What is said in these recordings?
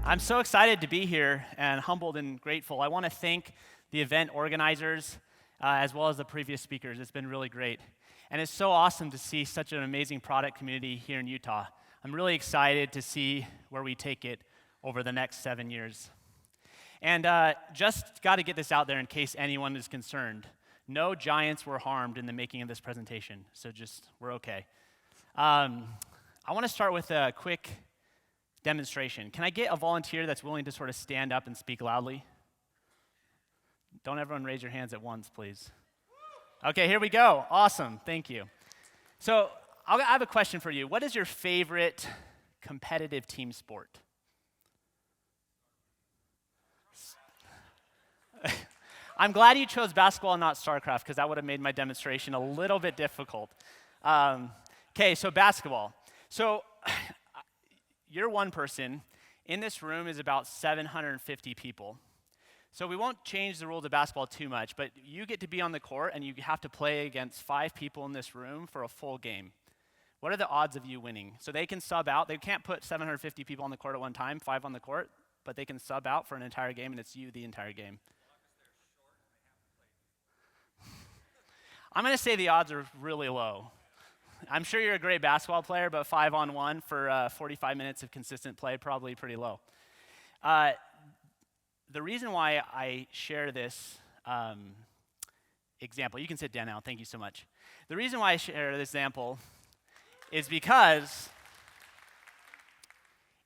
I'm so excited to be here and humbled and grateful. I want to thank the event organizers as well as the previous speakers. It's been really great. And it's so awesome to see such an amazing product community here in Utah. I'm really excited to see where we take it over the next 7 years. And just got to get this out there in case anyone is concerned. No giants were harmed in the making of this presentation, so we're okay. I want to start with a quick demonstration. Can I get a volunteer that's willing to sort of stand up and speak loudly? Don't everyone raise your hands at once, please. Okay, here we go. Awesome, thank you. So I have a question for you. What is your favorite competitive team sport? I'm glad you chose basketball and not StarCraft, because that would have made my demonstration a little bit difficult. Okay, so basketball. So you're one person. In this room is about 750 people. So we won't change the rules of basketball too much, but you get to be on the court, and you have to play against 5 people in this room for a full game. What are the odds of you winning? So they can sub out. They can't put 750 people on the court at one time, 5 on the court, but they can sub out for an entire game, and it's you the entire game. I'm going to say the odds are really low. I'm sure you're a great basketball player, but 5-on-1 for 45 minutes of consistent play, probably pretty low. The reason why I share this example, you can sit down now, thank you so much. The reason why I share this example is because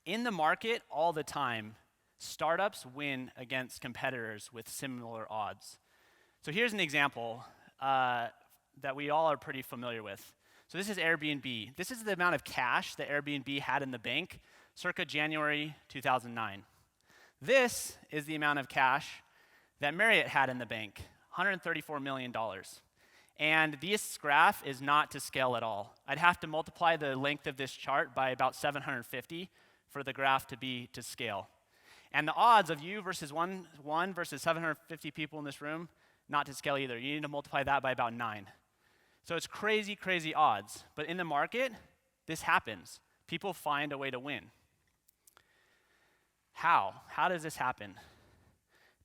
in the market all the time, startups win against competitors with similar odds. So here's an example that we all are pretty familiar with. So this is Airbnb. This is the amount of cash that Airbnb had in the bank circa January 2009. This is the amount of cash that Marriott had in the bank, $134 million. And this graph is not to scale at all. I'd have to multiply the length of this chart by about 750 for the graph to be to scale. And the odds of you versus one versus 750 people in this room, not to scale either. You need to multiply that by about 9. So it's crazy, crazy odds. But in the market, this happens. People find a way to win. How? How does this happen?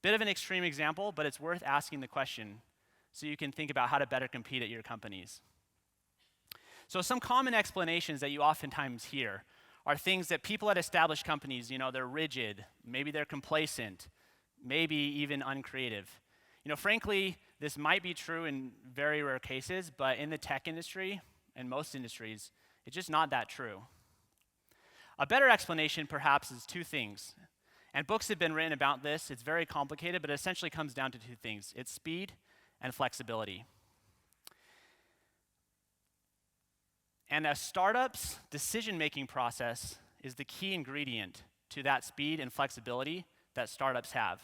Bit of an extreme example, but it's worth asking the question so you can think about how to better compete at your companies. So some common explanations that you oftentimes hear are things that people at established companies, they're rigid, maybe they're complacent, maybe even uncreative. Frankly, this might be true in very rare cases, but in the tech industry and most industries, it's just not that true. A better explanation, perhaps, is 2 things. And books have been written about this. It's very complicated, but it essentially comes down to 2 things. It's speed and flexibility. And a startup's decision-making process is the key ingredient to that speed and flexibility that startups have.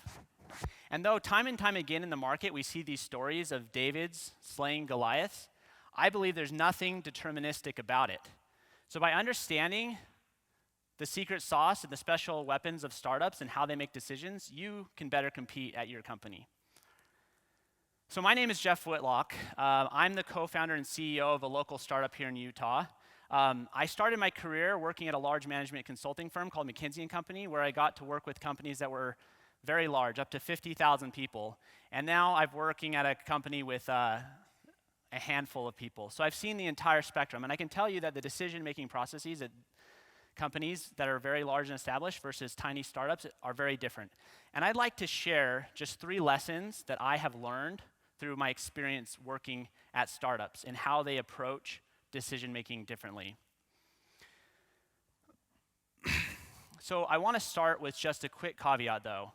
And though time and time again in the market we see these stories of David's slaying Goliaths, I believe there's nothing deterministic about it. So by understanding the secret sauce and the special weapons of startups and how they make decisions, you can better compete at your company. So my name is Jeff Whitlock. I'm the co-founder and CEO of a local startup here in Utah. I started my career working at a large management consulting firm called McKinsey Co, where I got to work with companies that were very large, up to 50,000 people. And now I'm working at a company with a handful of people. So I've seen the entire spectrum, and I can tell you that the decision-making processes at companies that are very large and established versus tiny startups are very different. And I'd like to share just 3 lessons that I have learned through my experience working at startups and how they approach decision-making differently. So I want to start with just a quick caveat, though.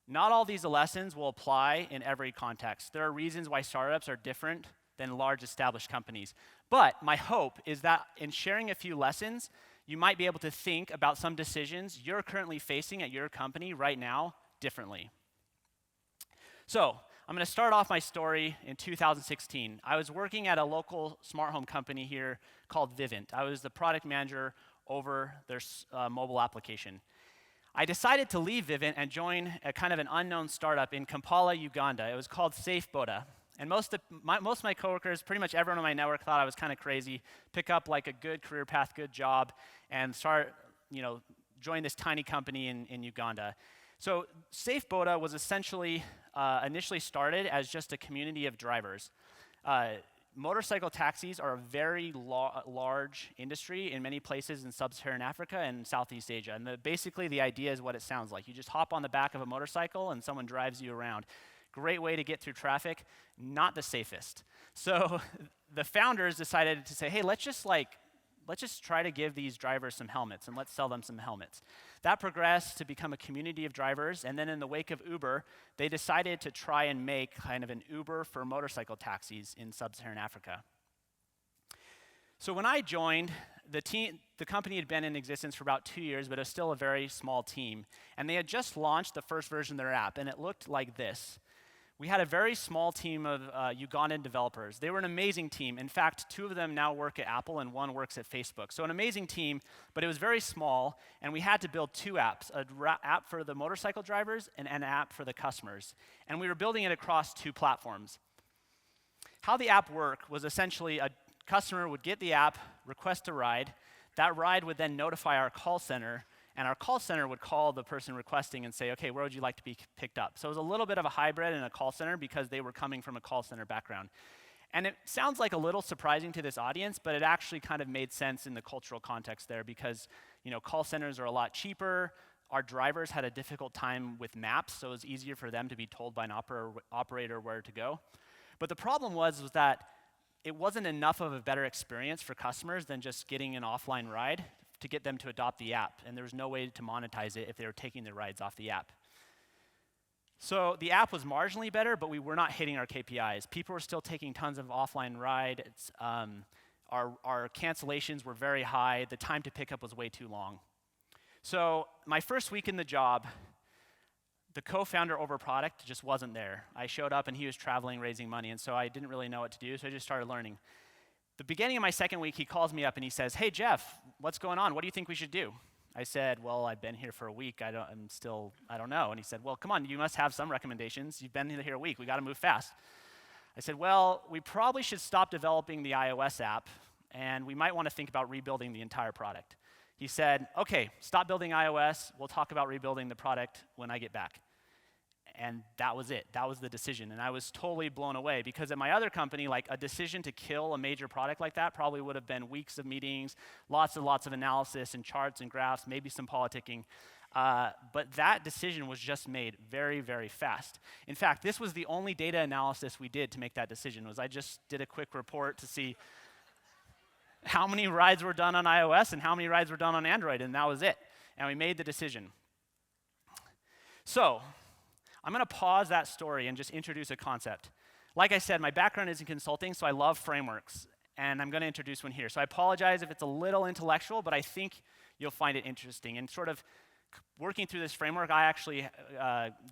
Not all these lessons will apply in every context. There are reasons why startups are different than large established companies. But my hope is that in sharing a few lessons, you might be able to think about some decisions you're currently facing at your company right now differently. So I'm going to start off my story in 2016. I was working at a local smart home company here called Vivint. I was the product manager over their mobile application. I decided to leave Vivint and join a kind of an unknown startup in Kampala, Uganda. It was called Safeboda. And most of my coworkers, pretty much everyone in my network thought I was kind of crazy, pick up like a good career path, good job, and start, joined this tiny company in Uganda. So Safeboda was essentially initially started as just a community of drivers. Motorcycle taxis are a very large industry in many places in sub-Saharan Africa and Southeast Asia. And basically the idea is what it sounds like. You just hop on the back of a motorcycle and someone drives you around. Great way to get through traffic, not the safest. So the founders decided to say, hey, let's just try to give these drivers some helmets and let's sell them some helmets. That progressed to become a community of drivers, and then in the wake of Uber, they decided to try and make kind of an Uber for motorcycle taxis in sub-Saharan Africa. So when I joined, the company had been in existence for about 2 years, but it was still a very small team. And they had just launched the first version of their app, and it looked like this. We had a very small team of Ugandan developers. They were an amazing team. In fact, 2 of them now work at Apple and 1 works at Facebook. So an amazing team, but it was very small, and we had to build 2 apps, an app for the motorcycle drivers and an app for the customers. And we were building it across 2 platforms. How the app worked was essentially a customer would get the app, request a ride. That ride would then notify our call center, and our call center would call the person requesting and say, okay, where would you like to be picked up? So it was a little bit of a hybrid in a call center because they were coming from a call center background. And it sounds like a little surprising to this audience, but it actually kind of made sense in the cultural context there because, call centers are a lot cheaper. Our drivers had a difficult time with maps, so it was easier for them to be told by an operator where to go. But the problem was that it wasn't enough of a better experience for customers than just getting an offline ride to get them to adopt the app, and there was no way to monetize it if they were taking their rides off the app. So the app was marginally better, but we were not hitting our KPIs. People were still taking tons of offline rides. Our cancellations were very high. The time to pick up was way too long. So my first week in the job, the co-founder over product just wasn't there. I showed up and he was traveling, raising money, and so I didn't really know what to do, so I just started learning. The beginning of my second week, he calls me up and he says, hey, Jeff, what's going on? What do you think we should do? I said, well, I've been here for a week. I don't know. And he said, well, come on, you must have some recommendations. You've been here a week. We got to move fast. I said, well, we probably should stop developing the iOS app, and we might want to think about rebuilding the entire product. He said, okay, stop building iOS. We'll talk about rebuilding the product when I get back. And that was it. That was the decision. And I was totally blown away because at my other company, like a decision to kill a major product like that probably would have been weeks of meetings, lots of analysis and charts and graphs, maybe some politicking. But that decision was just made very, very fast. In fact, this was the only data analysis we did to make that decision. I just did a quick report to see how many rides were done on iOS and how many rides were done on Android, and that was it. And we made the decision. So I'm going to pause that story and just introduce a concept. Like I said, my background is in consulting, so I love frameworks, and I'm going to introduce one here. So I apologize if it's a little intellectual, but I think you'll find it interesting. And sort of working through this framework, I actually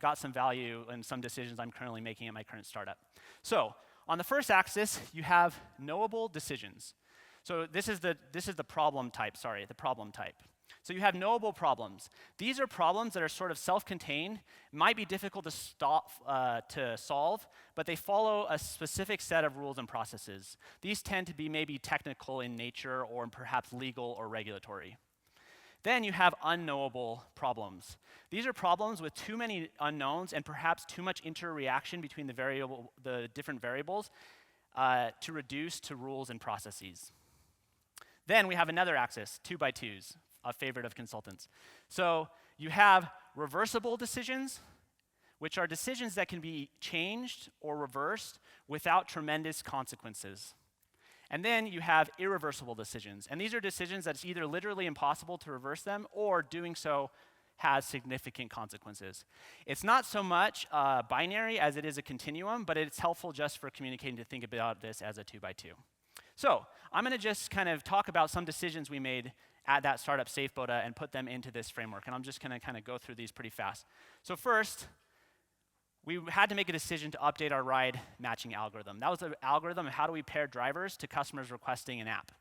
got some value in some decisions I'm currently making at my current startup. So on the first axis, you have knowable decisions. So this is the problem type, the problem type. So you have knowable problems. These are problems that are sort of self-contained, might be difficult to solve, but they follow a specific set of rules and processes. These tend to be maybe technical in nature or perhaps legal or regulatory. Then you have unknowable problems. These are problems with too many unknowns and perhaps too much interreaction between the different variables to reduce to rules and processes. Then we have another axis, 2x2s. A favorite of consultants. So you have reversible decisions, which are decisions that can be changed or reversed without tremendous consequences. And then you have irreversible decisions. And these are decisions that it's either literally impossible to reverse them or doing so has significant consequences. It's not so much binary as it is a continuum, but it's helpful just for communicating to think about this as a 2x2. So I'm going to just kind of talk about some decisions we made at that startup Safeboda and put them into this framework. And I'm just going to kind of go through these pretty fast. So first, we had to make a decision to update our ride matching algorithm. That was the algorithm of how do we pair drivers to customers requesting an app.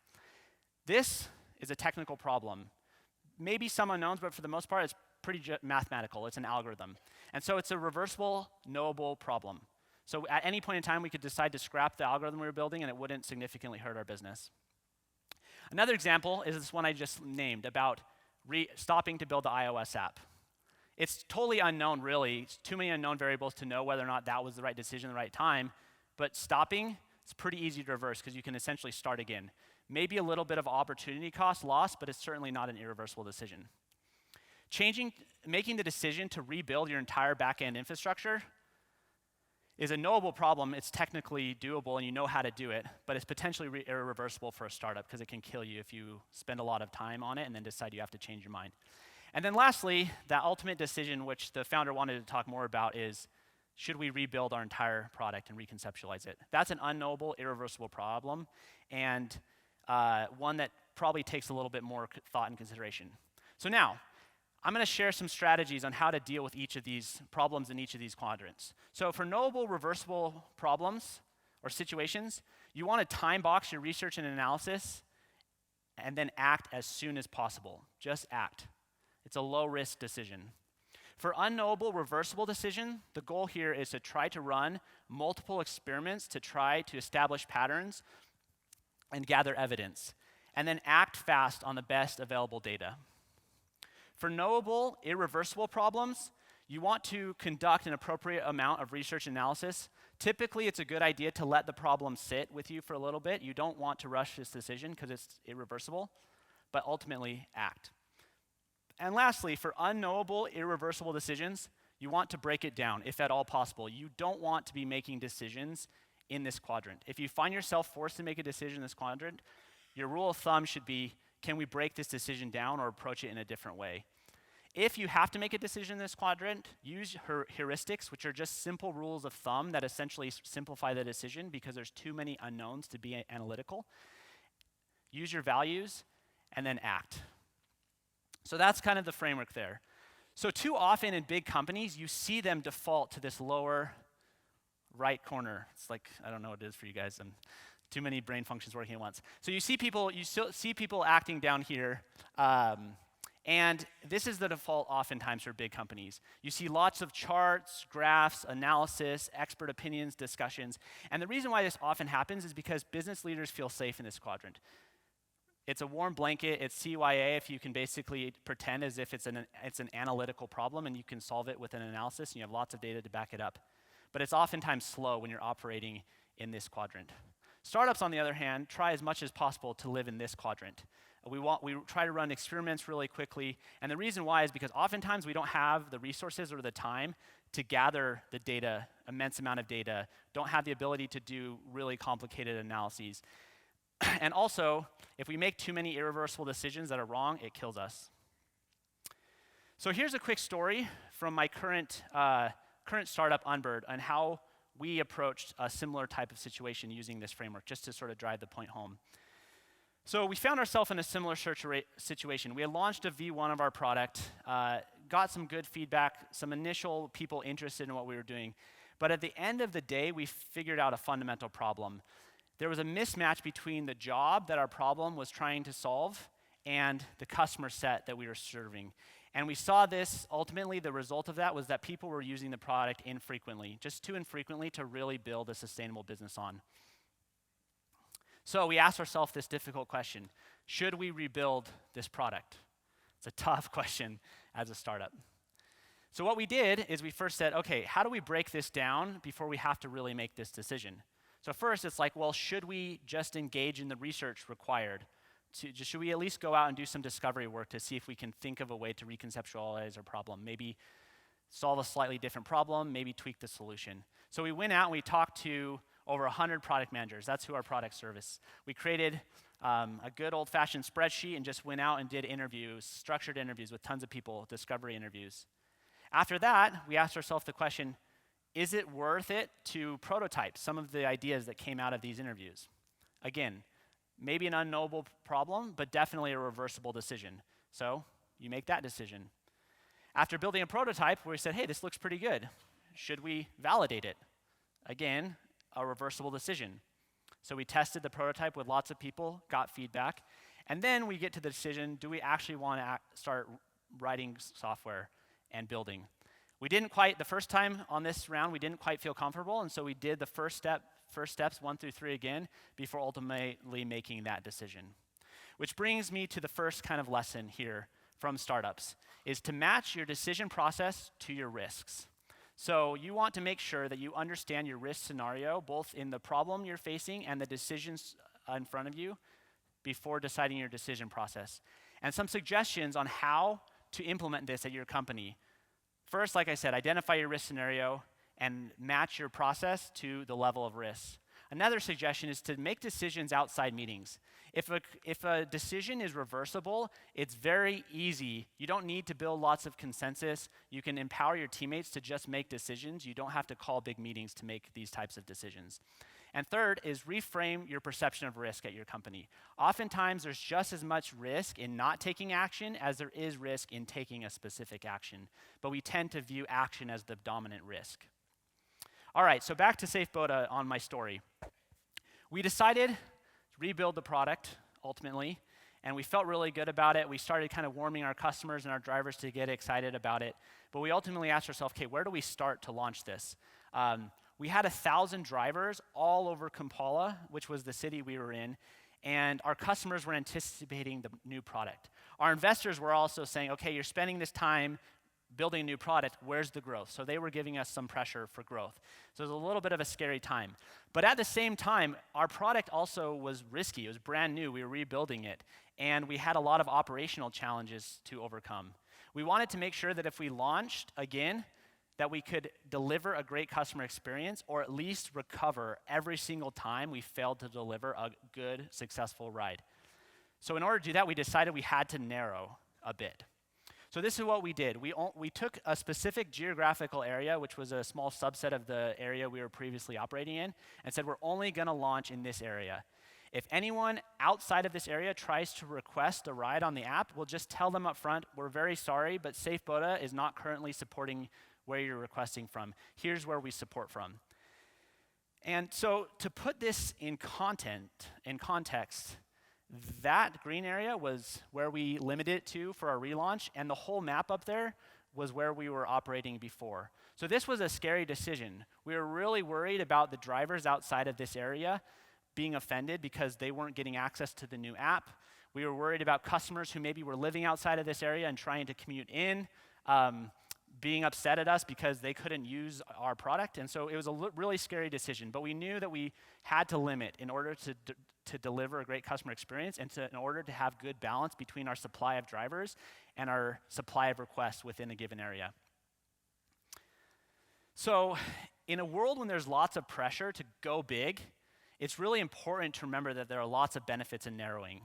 This is a technical problem. Maybe some unknowns, but for the most part, it's pretty mathematical. It's an algorithm. And so it's a reversible, knowable problem. So at any point in time, we could decide to scrap the algorithm we were building, and it wouldn't significantly hurt our business. Another example is this one I just named about stopping to build the iOS app. It's totally unknown, really. It's too many unknown variables to know whether or not that was the right decision at the right time. But stopping, it's pretty easy to reverse because you can essentially start again. Maybe a little bit of opportunity cost lost, but it's certainly not an irreversible decision. Making the decision to rebuild your entire back-end infrastructure is a knowable problem. It's technically doable and you know how to do it, but it's potentially irreversible for a startup because it can kill you if you spend a lot of time on it and then decide you have to change your mind. And then lastly, that ultimate decision, which the founder wanted to talk more about, is should we rebuild our entire product and reconceptualize it? That's an unknowable, irreversible problem, and one that probably takes a little bit more thought and consideration. So now, I'm going to share some strategies on how to deal with each of these problems in each of these quadrants. So for knowable, reversible problems or situations, you want to time box your research and analysis and then act as soon as possible. Just act. It's a low-risk decision. For unknowable, reversible decision, the goal here is to try to run multiple experiments to try to establish patterns and gather evidence, and then act fast on the best available data. For knowable, irreversible problems, you want to conduct an appropriate amount of research analysis. Typically, it's a good idea to let the problem sit with you for a little bit. You don't want to rush this decision because it's irreversible, but ultimately act. And lastly, for unknowable, irreversible decisions, you want to break it down, if at all possible. You don't want to be making decisions in this quadrant. If you find yourself forced to make a decision in this quadrant, your rule of thumb should be, can we break this decision down or approach it in a different way? If you have to make a decision in this quadrant, use heuristics, which are just simple rules of thumb that essentially simplify the decision because there's too many unknowns to be analytical. Use your values, and then act. So that's kind of the framework there. So too often in big companies, you see them default to this lower right corner. It's like, I don't know what it is for you guys. Too many brain functions working at once. So you see people acting down here, and this is the default oftentimes for big companies. You see lots of charts, graphs, analysis, expert opinions, discussions. And the reason why this often happens is because business leaders feel safe in this quadrant. It's a warm blanket. It's CYA if you can basically pretend as if it's an analytical problem and you can solve it with an analysis and you have lots of data to back it up. But it's oftentimes slow when you're operating in this quadrant. Startups, on the other hand, try as much as possible to live in this quadrant. We try to run experiments really quickly, and the reason why is because oftentimes we don't have the resources or the time to gather the data, immense amount of data, don't have the ability to do really complicated analyses. And also, if we make too many irreversible decisions that are wrong, it kills us. So here's a quick story from my current startup, Unbird, on how we approached a similar type of situation using this framework, just to sort of drive the point home. So we found ourselves in a similar situation. We had launched a V1 of our product, got some good feedback, some initial people interested in what we were doing. But at the end of the day, we figured out a fundamental problem. There was a mismatch between the job that our problem was trying to solve and the customer set that we were serving. And we saw this, ultimately, the result of that was that people were using the product infrequently, just too infrequently to really build a sustainable business on. So we asked ourselves this difficult question: should we rebuild this product? It's a tough question as a startup. So what we did is we first said, okay, how do we break this down before we have to really make this decision? So first, it's like, well, should we just engage in the research required? Should we at least go out and do some discovery work to see if we can think of a way to reconceptualize our problem? Maybe solve a slightly different problem, maybe tweak the solution. So we went out and we talked to over 100 product managers. That's who our product service. We created a good old-fashioned spreadsheet and just went out and did interviews, structured interviews with tons of people, discovery interviews. After that, we asked ourselves the question, is it worth it to prototype some of the ideas that came out of these interviews? Again, maybe an unknowable problem, but definitely a reversible decision. So you make that decision. After building a prototype, we said, hey, this looks pretty good. Should we validate it? Again, a reversible decision. So we tested the prototype with lots of people, got feedback, and then we get to the decision, do we actually want to start writing software and building? The first time on this round, we didn't quite feel comfortable, and so we did the first steps 1 through 3 again before ultimately making that decision. Which brings me to the first kind of lesson here from startups is to match your decision process to your risks. So you want to make sure that you understand your risk scenario, both in the problem you're facing and the decisions in front of you before deciding your decision process. And some suggestions on how to implement this at your company. First, like I said, identify your risk scenario and match your process to the level of risk. Another suggestion is to make decisions outside meetings. If a decision is reversible, it's very easy. You don't need to build lots of consensus. You can empower your teammates to just make decisions. You don't have to call big meetings to make these types of decisions. And third is reframe your perception of risk at your company. Oftentimes, there's just as much risk in not taking action as there is risk in taking a specific action. But we tend to view action as the dominant risk. All right, so back to Safeboda on my story. We decided to rebuild the product, ultimately, and we felt really good about it. We started kind of warming our customers and our drivers to get excited about it. But we ultimately asked ourselves, okay, where do we start to launch this? We had 1,000 drivers all over Kampala, which was the city we were in, and our customers were anticipating the new product. Our investors were also saying, okay, you're spending this time building a new product, where's the growth? So they were giving us some pressure for growth. So it was a little bit of a scary time. But at the same time, our product also was risky. It was brand new. We were rebuilding it. And we had a lot of operational challenges to overcome. We wanted to make sure that if we launched again, that we could deliver a great customer experience or at least recover every single time we failed to deliver a good, successful ride. So in order to do that, we decided we had to narrow a bit. So this is what we did. We took a specific geographical area, which was a small subset of the area we were previously operating in, and said we're only going to launch in this area. If anyone outside of this area tries to request a ride on the app, we'll just tell them up front, we're very sorry, but Safeboda is not currently supporting where you're requesting from. Here's where we support from. And so to put this in context, that green area was where we limited it to for our relaunch, and the whole map up there was where we were operating before. So this was a scary decision. We were really worried about the drivers outside of this area being offended because they weren't getting access to the new app. We were worried about customers who maybe were living outside of this area and trying to commute in, being upset at us because they couldn't use our product. And so it was a really scary decision. But we knew that we had to limit in order to deliver a great customer experience and in order to have good balance between our supply of drivers and our supply of requests within a given area. So in a world when there's lots of pressure to go big, it's really important to remember that there are lots of benefits in narrowing.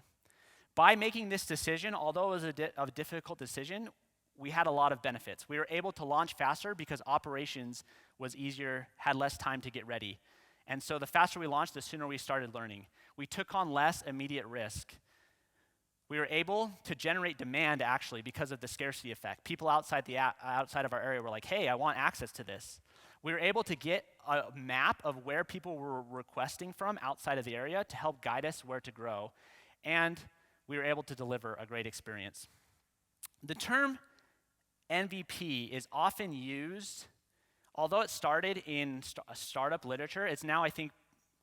By making this decision, although it was a difficult decision, we had a lot of benefits. We were able to launch faster because operations was easier, had less time to get ready. And so the faster we launched, the sooner we started learning. We took on less immediate risk. We were able to generate demand, actually, because of the scarcity effect. People outside of our area were like, hey, I want access to this. We were able to get a map of where people were requesting from outside of the area to help guide us where to grow. And we were able to deliver a great experience. The term MVP is often used, although it started in startup literature, it's now, I think,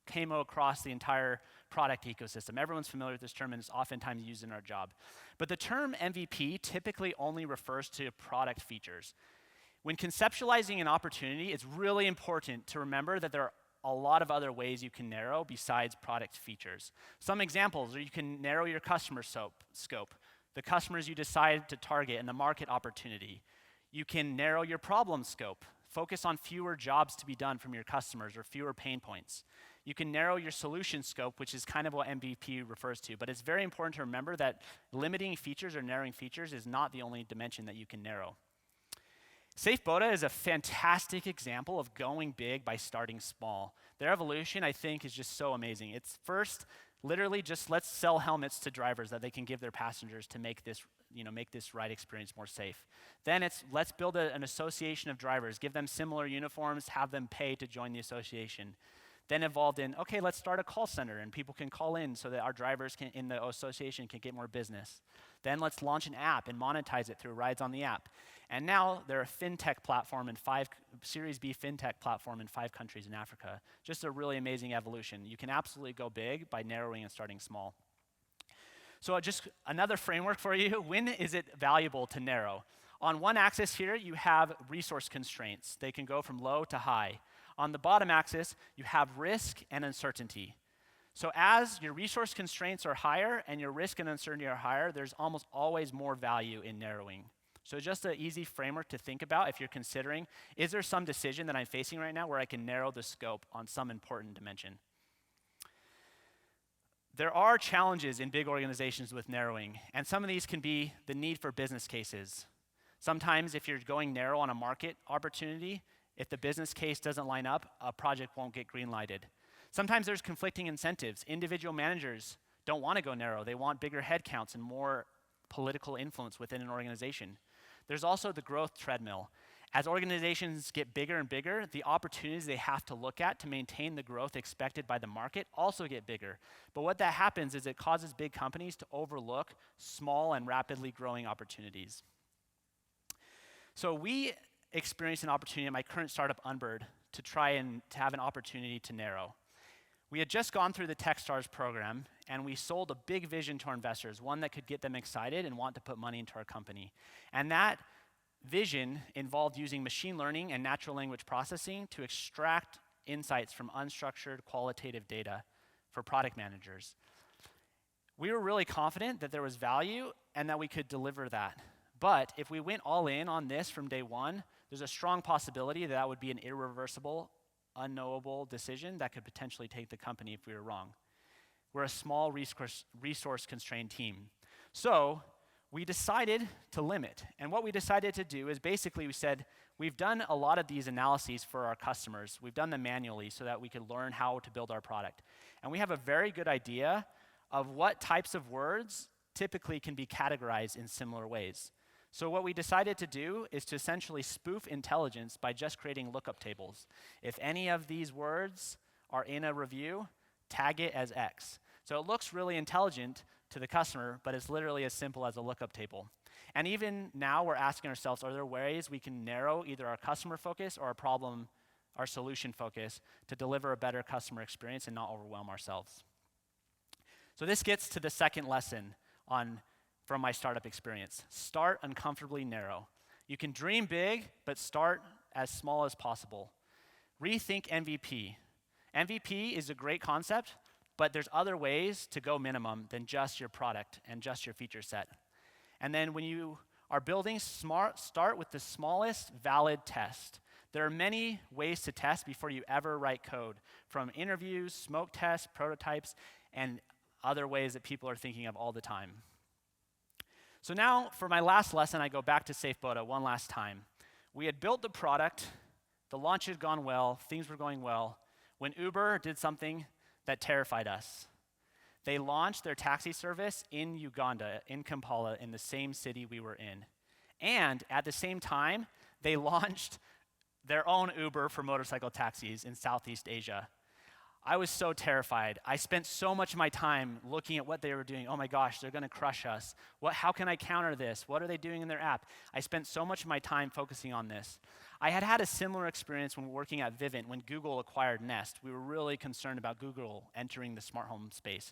came across the entire product ecosystem. Everyone's familiar with this term and it's oftentimes used in our job. But the term MVP typically only refers to product features. When conceptualizing an opportunity, it's really important to remember that there are a lot of other ways you can narrow besides product features. Some examples are you can narrow your customer scope, the customers you decide to target, and the market opportunity. You can narrow your problem scope, focus on fewer jobs to be done from your customers or fewer pain points. You can narrow your solution scope, which is kind of what MVP refers to, but it's very important to remember that limiting features or narrowing features is not the only dimension that you can narrow. Safeboda is a fantastic example of going big by starting small. Their evolution, I think, is just so amazing. It's first, literally just let's sell helmets to drivers that they can give their passengers to make this ride experience more safe. Then it's let's build an association of drivers, give them similar uniforms, have them pay to join the association. Then evolved in, okay, let's start a call center and people can call in so that our drivers in the association can get more business. Then let's launch an app and monetize it through rides on the app. And now they're a fintech platform Series B fintech platform in 5 countries in Africa. Just a really amazing evolution. You can absolutely go big by narrowing and starting small. So just another framework for you, when is it valuable to narrow? On one axis here, you have resource constraints. They can go from low to high. On the bottom axis, you have risk and uncertainty. So as your resource constraints are higher and your risk and uncertainty are higher, there's almost always more value in narrowing. So just an easy framework to think about if you're considering, is there some decision that I'm facing right now where I can narrow the scope on some important dimension? There are challenges in big organizations with narrowing, and some of these can be the need for business cases. Sometimes if you're going narrow on a market opportunity, if the business case doesn't line up, a project won't get green-lighted. Sometimes there's conflicting incentives. Individual managers don't want to go narrow. They want bigger headcounts and more political influence within an organization. There's also the growth treadmill. As organizations get bigger and bigger, the opportunities they have to look at to maintain the growth expected by the market also get bigger. But what that happens is it causes big companies to overlook small and rapidly growing opportunities. So we experienced an opportunity at my current startup, Unbird, to try and to have an opportunity to narrow. We had just gone through the Techstars program, and we sold a big vision to our investors, one that could get them excited and want to put money into our company. And that vision involved using machine learning and natural language processing to extract insights from unstructured qualitative data for product managers. We were really confident that there was value and that we could deliver that. But if we went all in on this from day one, there's a strong possibility that that would be an irreversible, unknowable decision that could potentially take the company if we were wrong. We're a small resource-constrained team. So we decided to limit. And what we decided to do is basically we said, we've done a lot of these analyses for our customers. We've done them manually so that we could learn how to build our product. And we have a very good idea of what types of words typically can be categorized in similar ways. So what we decided to do is to essentially spoof intelligence by just creating lookup tables. If any of these words are in a review, tag it as X. So it looks really intelligent to the customer, but it's literally as simple as a lookup table. And even now we're asking ourselves, are there ways we can narrow either our customer focus or our solution focus to deliver a better customer experience and not overwhelm ourselves? So this gets to the second lesson from my startup experience. Start uncomfortably narrow. You can dream big, but start as small as possible. Rethink MVP. MVP is a great concept, but there's other ways to go minimum than just your product and just your feature set. And then when you are building smart, start with the smallest valid test. There are many ways to test before you ever write code, from interviews, smoke tests, prototypes, and other ways that people are thinking of all the time. So now, for my last lesson, I go back to Safeboda one last time. We had built the product, the launch had gone well, things were going well, when Uber did something that terrified us. They launched their taxi service in Uganda, in Kampala, in the same city we were in. And at the same time, they launched their own Uber for motorcycle taxis in Southeast Asia. I was so terrified. I spent so much of my time looking at what they were doing. Oh my gosh, they're going to crush us. How can I counter this? What are they doing in their app? I spent so much of my time focusing on this. I had a similar experience when working at Vivint when Google acquired Nest. We were really concerned about Google entering the smart home space.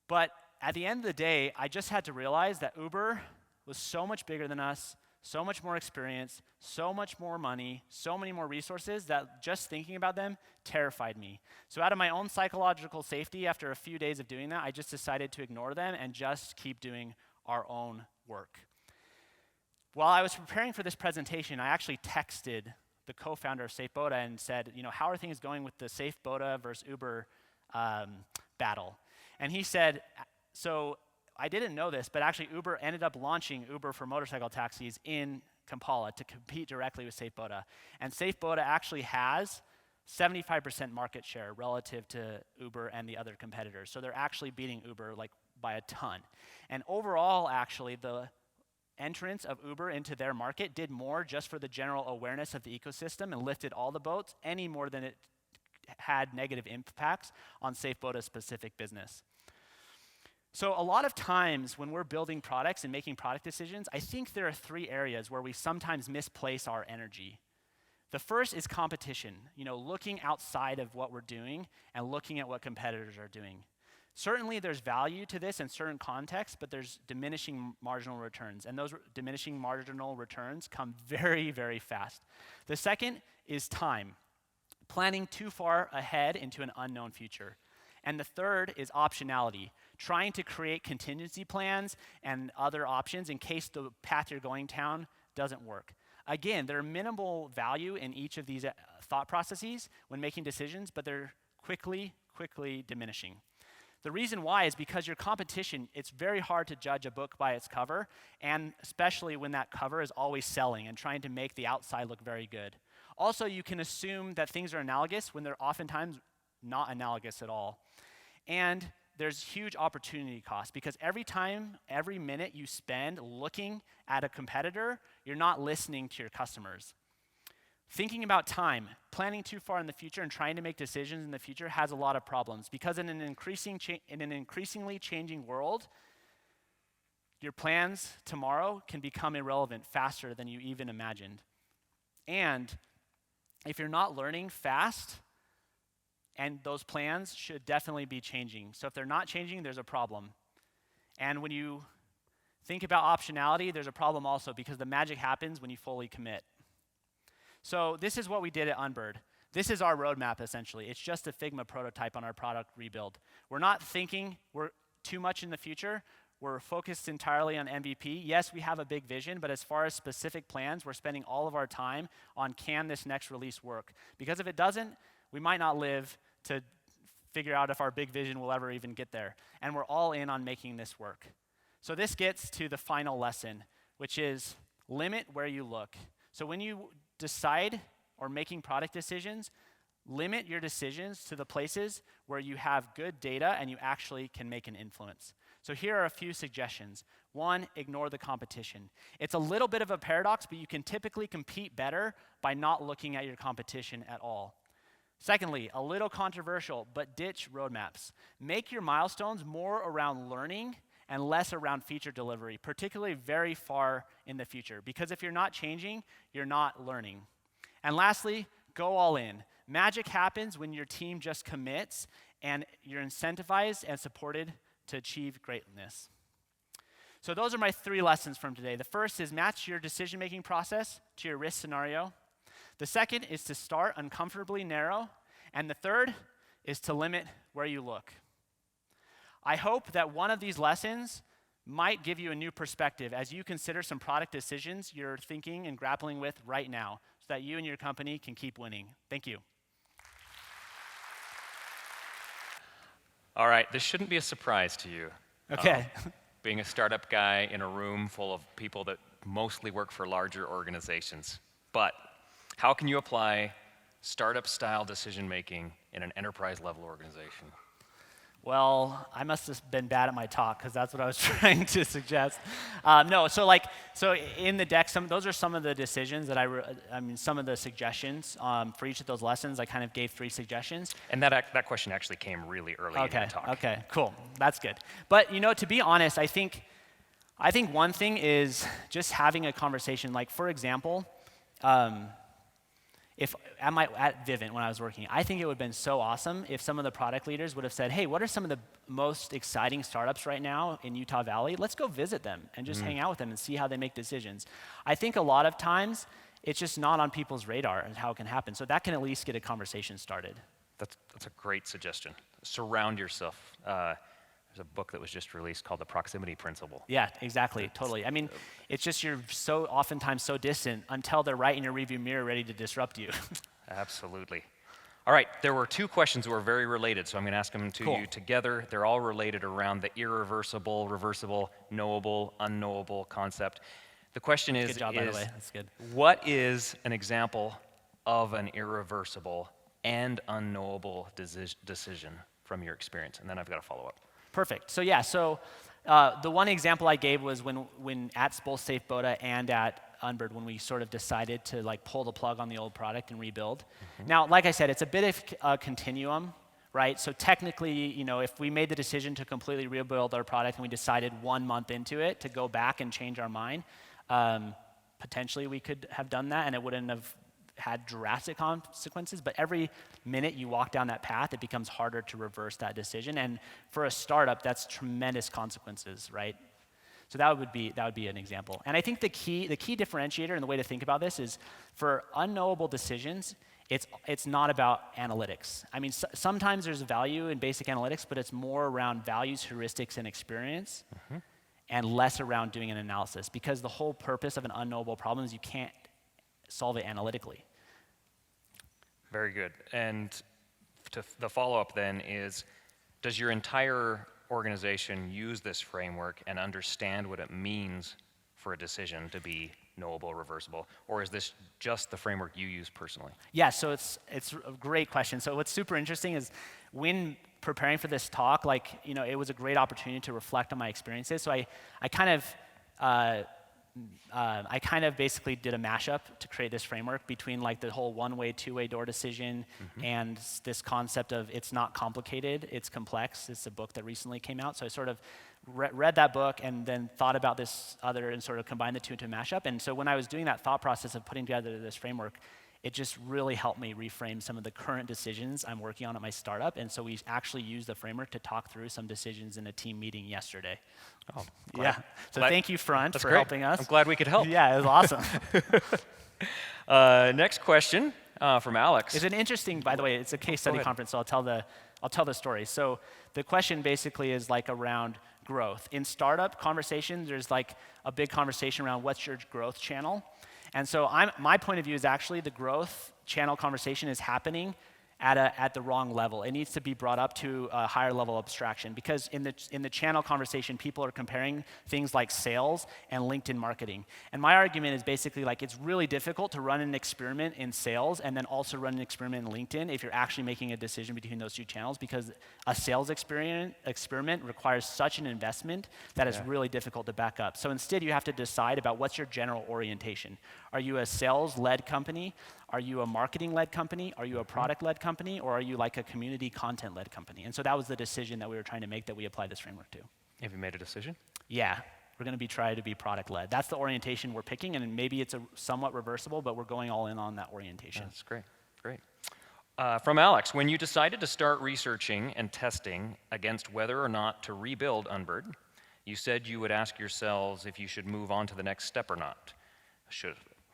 But at the end of the day, I just had to realize that Uber was so much bigger than us, so much more experience, so much more money, so many more resources that just thinking about them terrified me. So out of my own psychological safety, after a few days of doing that, I just decided to ignore them and just keep doing our own work. While I was preparing for this presentation, I actually texted the co-founder of Safeboda and said, how are things going with the Safeboda versus Uber battle? And he said, so I didn't know this, but actually Uber ended up launching Uber for motorcycle taxis in Kampala to compete directly with Safeboda. And Safeboda actually has 75% market share relative to Uber and the other competitors. So they're actually beating Uber by a ton. And overall, actually, the entrance of Uber into their market did more just for the general awareness of the ecosystem and lifted all the boats any more than it had negative impacts on Safeboda's specific business. So a lot of times when we're building products and making product decisions, I think there are three areas where we sometimes misplace our energy. The first is competition, looking outside of what we're doing and looking at what competitors are doing. Certainly there's value to this in certain contexts, but there's diminishing marginal returns, and those diminishing marginal returns come very, very fast. The second is time, planning too far ahead into an unknown future. And the third is optionality, trying to create contingency plans and other options in case the path you're going down doesn't work. Again, there are minimal value in each of these thought processes when making decisions, but they're quickly diminishing. The reason why is because your competition, it's very hard to judge a book by its cover, and especially when that cover is always selling and trying to make the outside look very good. Also, you can assume that things are analogous when they're oftentimes not analogous at all. And there's huge opportunity cost because every minute you spend looking at a competitor, you're not listening to your customers. Thinking about time, planning too far in the future and trying to make decisions in the future has a lot of problems because in an increasingly changing world, your plans tomorrow can become irrelevant faster than you even imagined. And if you're not learning fast, and those plans should definitely be changing. So if they're not changing, there's a problem. And when you think about optionality, there's a problem also because the magic happens when you fully commit. So this is what we did at Unbird. This is our roadmap, essentially. It's just a Figma prototype on our product rebuild. We're not thinking we're too much in the future. We're focused entirely on MVP. Yes, we have a big vision, but as far as specific plans, we're spending all of our time on can this next release work? Because if it doesn't, we might not live to figure out if our big vision will ever even get there. And we're all in on making this work. So this gets to the final lesson, which is limit where you look. So when you decide or making product decisions, limit your decisions to the places where you have good data and you actually can make an influence. So here are a few suggestions. One, ignore the competition. It's a little bit of a paradox, but you can typically compete better by not looking at your competition at all. Secondly, a little controversial, but ditch roadmaps. Make your milestones more around learning and less around feature delivery, particularly very far in the future. Because if you're not changing, you're not learning. And lastly, go all in. Magic happens when your team just commits and you're incentivized and supported to achieve greatness. So those are my 3 lessons from today. The first is match your decision-making process to your risk scenario. The second is to start uncomfortably narrow. And the third is to limit where you look. I hope that one of these lessons might give you a new perspective as you consider some product decisions you're thinking and grappling with right now so that you and your company can keep winning. Thank you. All right, this shouldn't be a surprise to you. Okay. Being a startup guy in a room full of people that mostly work for larger organizations. But how can you apply startup-style decision-making in an enterprise-level organization? Well, I must have been bad at my talk because that's what I was trying to suggest. So in the deck, those are some of the decisions that some of the suggestions for each of those lessons. I kind of gave 3 suggestions. And that question actually came really early in your talk. Okay, cool. That's good. But to be honest, I think one thing is just having a conversation. Like for example, if at Vivint when I was working, I think it would have been so awesome if some of the product leaders would have said, hey, what are some of the most exciting startups right now in Utah Valley? Let's go visit them and just hang out with them and see how they make decisions. I think a lot of times it's just not on people's radar and how it can happen. So that can at least get a conversation started. That's a great suggestion. Surround yourself. There's a book that was just released called The Proximity Principle. Yeah, exactly, totally. I mean, it's just you're so oftentimes so distant until they're right in your rearview mirror ready to disrupt you. Absolutely. All right, there were 2 questions that were very related, so I'm going to ask them to you together. They're all related around the irreversible, reversible, knowable, unknowable concept. The question is, good job, by the way. That's good. What is an example of an irreversible and unknowable decision from your experience? And then I've got a follow-up. Perfect. So the one example I gave was when at both Safeboda and at Unbird, when we sort of decided to pull the plug on the old product and rebuild. Now, like I said, it's a bit of a continuum, right? So technically, if we made the decision to completely rebuild our product and we decided 1 month into it to go back and change our mind, potentially we could have done that and it wouldn't have had drastic consequences, but every minute you walk down that path, it becomes harder to reverse that decision. And for a startup, that's tremendous consequences, right? So that would be an example. And I think the key differentiator and the way to think about this is for unknowable decisions, it's not about analytics. I mean, sometimes there's value in basic analytics, but it's more around values, heuristics, and experience, and less around doing an analysis. Because the whole purpose of an unknowable problem is you can't solve it analytically. Very good. And the follow-up then is, does your entire organization use this framework and understand what it means for a decision to be knowable, reversible, or is this just the framework you use personally? Yeah, so it's a great question. So what's super interesting is when preparing for this talk, it was a great opportunity to reflect on my experiences. So I kind of basically did a mashup to create this framework between the whole one-way, two-way door decision and this concept of it's not complicated, it's complex. It's a book that recently came out. So I sort of read that book and then thought about this other and sort of combined the two into a mashup. And so when I was doing that thought process of putting together this framework, it just really helped me reframe some of the current decisions I'm working on at my startup. And so we actually used the framework to talk through some decisions in a team meeting yesterday. Oh, yeah. So thank you, Front, for helping us. I'm glad we could help. Yeah, it was awesome. Next question from Alex. It's an interesting, by the way, it's a case study conference, so I'll tell the story. So the question basically is around growth. In startup conversations, there's a big conversation around what's your growth channel. And so my point of view is actually the growth channel conversation is happening at the wrong level. It needs to be brought up to a higher level of abstraction, because in the channel conversation, people are comparing things like sales and LinkedIn marketing. And my argument is basically it's really difficult to run an experiment in sales and then also run an experiment in LinkedIn if you're actually making a decision between those two channels, because a sales experiment requires such an investment that it's really difficult to back up. So instead, you have to decide about what's your general orientation. Are you a sales-led company? Are you a marketing-led company? Are you a product-led company? Or are you a community content-led company? And so that was the decision that we were trying to make that we applied this framework to. Have you made a decision? Yeah. We're going to try to be product-led. That's the orientation we're picking, and maybe it's somewhat reversible, but we're going all in on that orientation. That's great. Great. From Alex, when you decided to start researching and testing against whether or not to rebuild Unbird, you said you would ask yourselves if you should move on to the next step or not.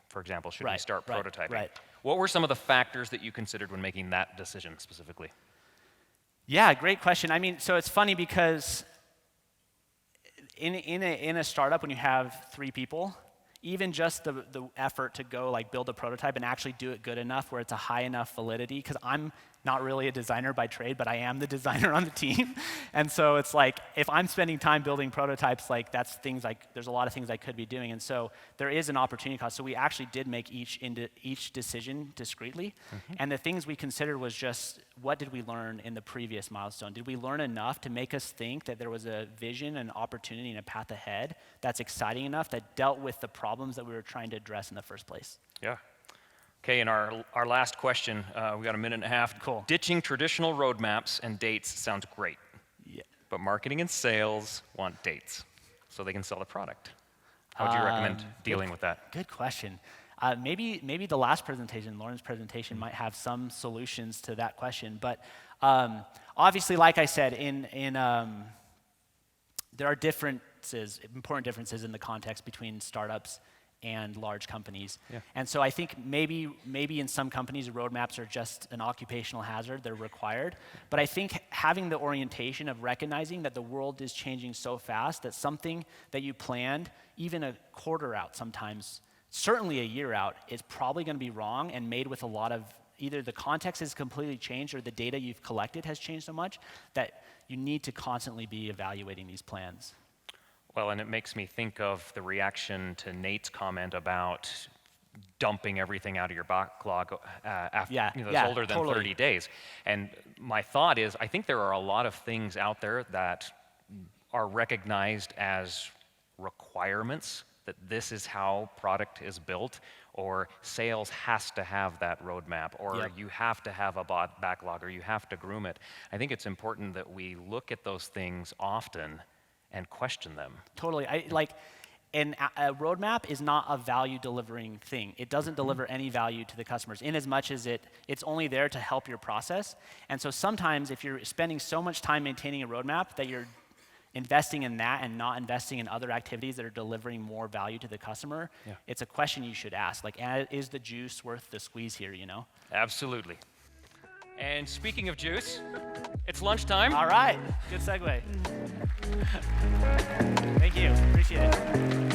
For example, should we start prototyping? Right. What were some of the factors that you considered when making that decision specifically? Yeah, great question. I mean, so it's funny because in a startup, when you have 3 people, even just the effort to go build a prototype and actually do it good enough where it's a high enough validity, because I'm not really a designer by trade, but I am the designer on the team. And so it's if I'm spending time building prototypes, that's things there's a lot of things I could be doing. And so there is an opportunity cost. So we actually did make each decision discreetly. And the things we considered was just, what did we learn in the previous milestone? Did we learn enough to make us think that there was a vision, an opportunity, and a path ahead that's exciting enough that dealt with the problems that we were trying to address in the first place? Yeah. Okay, and our last question, we got a minute and a half. Cool. Ditching traditional roadmaps and dates sounds great. Yeah. But marketing and sales want dates so they can sell the product. How would you recommend dealing with that? Good question. Maybe the last presentation, Lauren's presentation, might have some solutions to that question. But obviously, like I said, there are important differences in the context between startups and large companies. Yeah. And so I think maybe in some companies, roadmaps are just an occupational hazard. They're required. But I think having the orientation of recognizing that the world is changing so fast that something that you planned, even a quarter out sometimes, certainly a year out, is probably going to be wrong and made with a lot of, either the context has completely changed or the data you've collected has changed so much that you need to constantly be evaluating these plans. Well, and it makes me think of the reaction to Nate's comment about dumping everything out of your backlog after that's older than 30 days. And my thought is, I think there are a lot of things out there that are recognized as requirements, that this is how product is built, or sales has to have that roadmap, or you have to have a backlog, or you have to groom it. I think it's important that we look at those things often and question them. Totally. a roadmap is not a value-delivering thing. It doesn't deliver any value to the customers, in as much as it's only there to help your process. And so sometimes if you're spending so much time maintaining a roadmap that you're investing in that and not investing in other activities that are delivering more value to the customer, it's a question you should ask. Like, is the juice worth the squeeze here, you know? Absolutely. And speaking of juice, it's lunchtime. All right, good segue. Thank you, appreciate it.